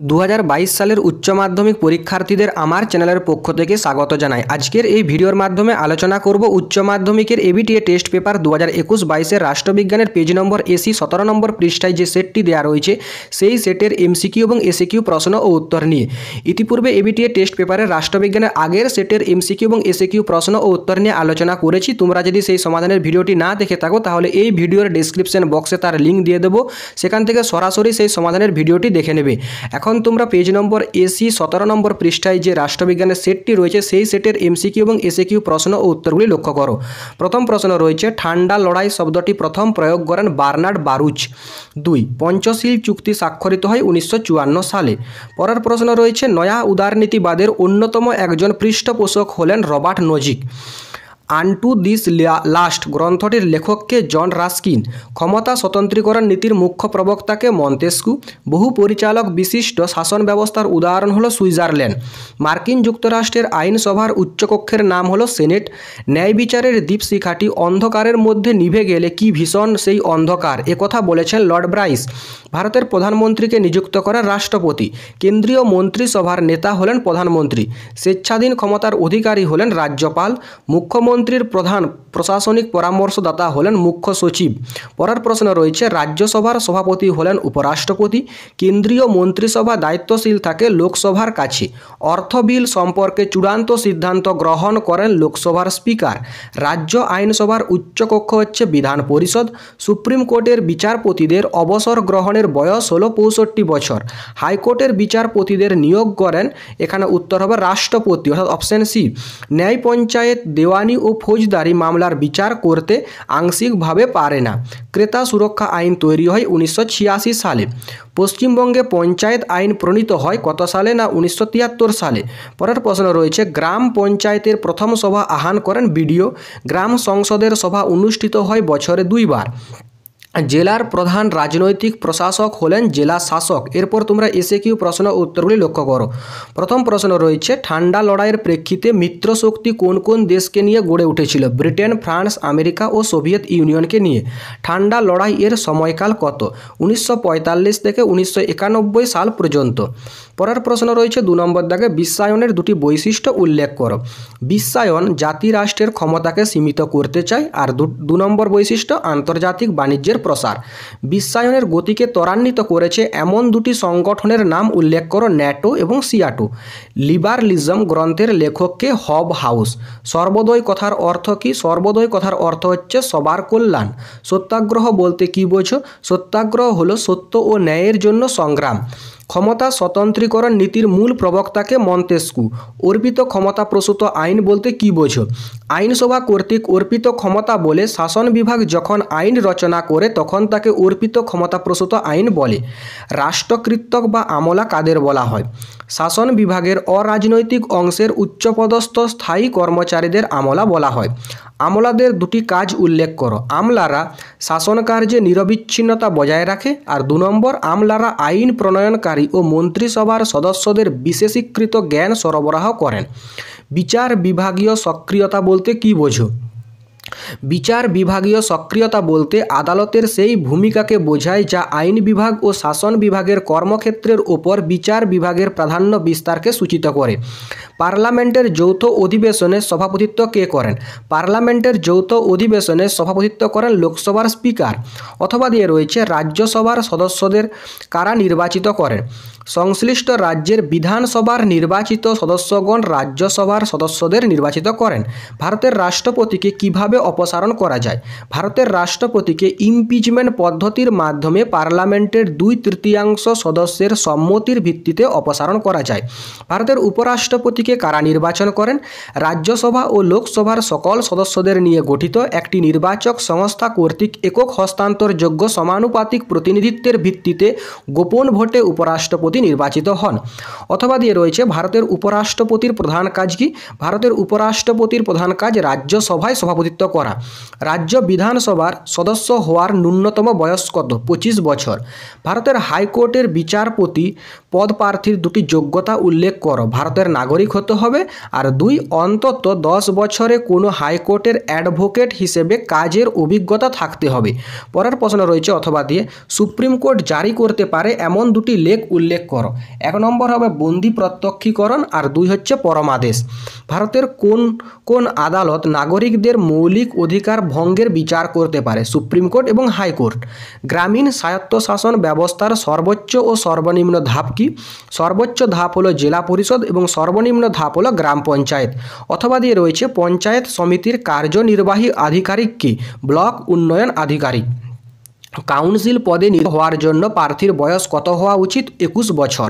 2022 সালের উচ্চ মাধ্যমিক পরীক্ষার্থীদের আমার চ্যানেলের পক্ষ থেকে স্বাগত জানাই। আজকের এই ভিডিওর মাধ্যমে আলোচনা করব উচ্চ মাধ্যমিকের এবিটিএ টেস্ট পেপার 2021-22 রাষ্ট্রবিজ্ঞানের পেজ নম্বর এসি 17 নম্বর পৃষ্ঠায় যে সেটটি দেওয়া রয়েছে সেই সেটের এমসিকিউ এবং এসিকিউ প্রশ্ন ও উত্তর নিয়ে। ইতিপূর্বে এবিটিএ টেস্ট পেপারের রাষ্ট্রবিজ্ঞানের আগের সেটের এমসিকিউ এবং এসিকিউ প্রশ্ন ও উত্তর নিয়ে আলোচনা করেছি। তোমরা যদি সেই সমাধানের ভিডিওটি না দেখে থাকো তাহলে এই ভিডিওর ডেসক্রিপশন বক্সে তার লিঙ্ক দিয়ে দেবো, সেখান থেকে সরাসরি সেই সমাধানের ভিডিওটি দেখে নেবে। এখন তোমরা পেজ নম্বর এসি 17 নম্বর পৃষ্ঠায় যে রাষ্ট্রবিজ্ঞানের সেটটি রয়েছে সেই সেটের এমসিকিউ এবং এসিকিউ প্রশ্ন ও উত্তরগুলি লক্ষ্য করো। প্রথম প্রশ্ন রয়েছে, ঠান্ডা লড়াই শব্দটি প্রথম প্রয়োগ করেন বার্নার্ড বারুচ। 2. পঞ্চশীল চুক্তি স্বাক্ষরিত হয় 1954 সালে। পরের প্রশ্ন রয়েছে, নয়া উদারনীতিবাদের অন্যতম একজন পৃষ্ঠপোষক হলেন রবার্ট নোজিক। আনটু দিস লাস্ট গ্রন্থটির লেখককে জন রাস্কিন। ক্ষমতা স্বতন্ত্রীকরণ নীতির মুখ্য প্রবক্তাকে মন্তেস্কু। বহু পরিচালক বিশিষ্ট শাসন ব্যবস্থার উদাহরণ হলো সুইজারল্যান্ড। মার্কিন যুক্তরাষ্ট্রের আইনসভার উচ্চকক্ষের নাম হলো সেনেট। ন্যায় বিচারের দীপশিখাটি অন্ধকারের মধ্যে নিভে গেলে কি ভীষণ সেই অন্ধকার, একথা বলেছেন লর্ড ব্রাইস। ভারতের প্রধানমন্ত্রীকে নিযুক্ত করেন রাষ্ট্রপতি। কেন্দ্রীয় মন্ত্রিসভার নেতা হলেন প্রধানমন্ত্রী। স্বেচ্ছাধীন ক্ষমতার অধিকারী হলেন রাজ্যপাল। মুখ্যমন্ত্রীর প্রধান প্রশাসনিক পরামর্শদাতা হলেন মুখ্য সচিব। পরের প্রশ্ন রয়েছে, রাজ্যসভার সভাপতি হলেন উপরাষ্ট্রপতি। কেন্দ্রীয় মন্ত্রিসভা দায়িত্বশীল থাকে লোকসভার কাছে। অর্থ বিল সম্পর্কে চূড়ান্ত সিদ্ধান্ত গ্রহণ করেন লোকসভার স্পিকার। রাজ্য আইনসভার উচ্চকক্ষ হচ্ছে বিধান পরিষদ। সুপ্রিম কোর্টের বিচারপতিদের অবসর গ্রহণের বয়স হলো 65 বছর। হাইকোর্টের বিচারপতিদের নিয়োগ করেন, এখানে উত্তর হবে রাষ্ট্রপতি, অর্থাৎ অপশন সি। ন্যায় পঞ্চায়েত দেওয়ানি ও ফৌজদারি মামলার বিচার করতে আংশিকভাবে পারে না। ক্রেতা সুরক্ষা আইন তৈরি হয় 1986 সালে। পশ্চিমবঙ্গে পঞ্চায়েত আইন প্রণীত হয় কত সালে? না 1973 সালে। পরের প্রশ্ন রয়েছে, গ্রাম পঞ্চায়েতের প্রথম সভা আহ্বান করেন বিডিও। গ্রাম সংসদের সভা অনুষ্ঠিত হয় বছরে 2 বার। জেলার প্রধান রাজনৈতিক প্রশাসক হলেন জেলা শাসক। এরপর তোমরা এসএকিউ প্রশ্ন উত্তরগুলি লক্ষ্য করো। প্রথম প্রশ্ন রয়েছে, ঠান্ডা লড়াইয়ের প্রেক্ষিতে মিত্রশক্তি কোন কোন দেশকে নিয়ে গড়ে উঠেছিল? ব্রিটেন, ফ্রান্স, আমেরিকা ও সোভিয়েত ইউনিয়নকে নিয়ে। ঠান্ডা লড়াই এর সময়কাল কত? 1945 থেকে 1991 সাল পর্যন্ত। পরের প্রশ্ন রয়েছে 2 নম্বর দাগে, বিশ্বায়নের দুটি বৈশিষ্ট্য উল্লেখ করো। বিশ্বায়ন জাতি রাষ্ট্রের ক্ষমতাকে সীমিত করতে চায়, আর 2 নম্বর বৈশিষ্ট্য আন্তর্জাতিক বাণিজ্যের প্রসার। বিশ্বায়নের গতিকে ত্বরান্বিত করেছে এমন দুটি সংগঠনের নাম উল্লেখ করো, ন্যাটো এবং সিয়াটো। লিবারালিজম গ্রন্থের লেখককে হব হাউস। সর্বোদয় কথার অর্থ কি? সর্বোদয় কথার অর্থ হচ্ছে সবার কল্যাণ। সত্যাগ্রহ বলতে কি বোঝো? সত্যাগ্রহ হলো সত্য ও ন্যায়ের জন্য সংগ্রাম। ক্ষমতা স্বতন্ত্রীকরণ নীতির মূল প্রবক্তাকে মন্তেস্কু। অর্পিত ক্ষমতাপ্রসূত আইন বলতে কি বোঝো? আইনসভা কর্তৃক অর্পিত ক্ষমতা বলে শাসন বিভাগ যখন আইন রচনা করে তখন তাকে অর্পিত ক্ষমতাপ্রসূত আইন বলে। রাষ্ট্রকৃতক বা আমলা কাদের বলা হয়? শাসন বিভাগের অরাজনৈতিক অংশের উচ্চপদস্থ স্থায়ী কর্মচারীদের আমলা বলা হয়। আমলাদের দুটি কাজ উল্লেখ করো। আমলারা শাসন কার্যে নিরবিচ্ছিন্নতা বজায় রাখে, আর 2 নম্বর, আমলারা আইন প্রণয়নকারী ও মন্ত্রিসভার সদস্যদের বিশেষীকৃত জ্ঞান সরবরাহ করেন। বিচার বিভাগীয় সক্রিয়তা বলতে কি বোঝো? বিচার বিভাগীয় সক্রিয়তা বলতে আদালতের সেই ভূমিকাকে বোঝায় যা আইন বিভাগ ও শাসন বিভাগের কর্মক্ষেত্রের ওপর বিচার বিভাগের প্রাধান্য বিস্তারকে সূচিত করে। পার্লামেন্টের যৌথ অধিবেশনে সভাপতিত্ব কে করেন? পার্লামেন্টের যৌথ অধিবেশনে সভাপতিত্ব করেন লোকসভার স্পিকার। অথবা দিয়ে রয়েছে, রাজ্যসভার সদস্যদের কারা নির্বাচিত করেন? সংশ্লিষ্ট রাজ্যের বিধানসভার নির্বাচিত সদস্যগণ রাজ্যসভার সদস্যদের নির্বাচিত করেন। ভারতের রাষ্ট্রপতিকে কিভাবে অপসারণ করা যায়? ভারতের রাষ্ট্রপতিকে ইমপিচমেন্ট পদ্ধতির মাধ্যমে পার্লামেন্টের 2/3 সদস্যের সম্মতির ভিত্তিতে অপসারণ করা যায়। ভারতের উপরাষ্ট্রপতিকে কারা নির্বাচন করেন? রাজ্যসভা ও লোকসভার সকল সদস্যদের নিয়ে গঠিত একটি নির্বাচক সংস্থা কর্তৃক একক হস্তান্তরযোগ্য সমানুপাতিক প্রতিনিধিত্বের ভিত্তিতে গোপন ভোটে উপরাষ্ট্রপতি নির্বাচিত হন। অথবা দিয়ে রয়েছে, ভারতের উপরাষ্ট্রপতির প্রধান কাজ কি? ভারতের উপরাষ্ট্রপতির প্রধান কাজ রাজ্যসভায় সভাপতিত্ব করা। রাজ্য বিধানসভার সদস্য হওয়ার ন্যূনতম বয়স কত? 25 বছর। ভারতের হাইকোর্টের বিচারপতি পদ প্রার্থীর দুটি যোগ্যতা উল্লেখ করো। ভারতের নাগরিক হতে হবে। আর 2 অন্তত 10 বছরে কোনো হাইকোর্টের অ্যাডভোকেট হিসেবে কাজের অভিজ্ঞতা থাকতে হবে। পরের প্রশ্ন রয়েছে অথবা দিয়ে, সুপ্রিম কোর্ট জারি করতে পারে এমন দুটি লেখ উল্লেখ করো। 1 নম্বর হবে বন্দি প্রত্যক্ষীকরণ আর 2 হচ্ছে পরমাদেশ। ভারতের কোন কোন আদালত নাগরিকদের মৌলিক অধিকার ভঙ্গের বিচার করতে পারে? সুপ্রিম কোর্ট এবং হাইকোর্ট। গ্রামীণ স্বায়ত্তশাসন ব্যবস্থার সর্বোচ্চ ও সর্বনিম্ন ধাপ কি? সর্বোচ্চ ধাপ হলো জেলা পরিষদ এবং সর্বনিম্ন ধাপ হলো গ্রাম পঞ্চায়েত। অথবা দিয়ে রয়েছে পঞ্চায়েত সমিতির কার্যনির্বাহী আধিকারিক কি? ব্লক উন্নয়ন আধিকারিক। কাউন্সিল পদে নিয়োগ হওয়ার জন্য প্রার্থীর বয়স কত হওয়া উচিত? 21 বছর।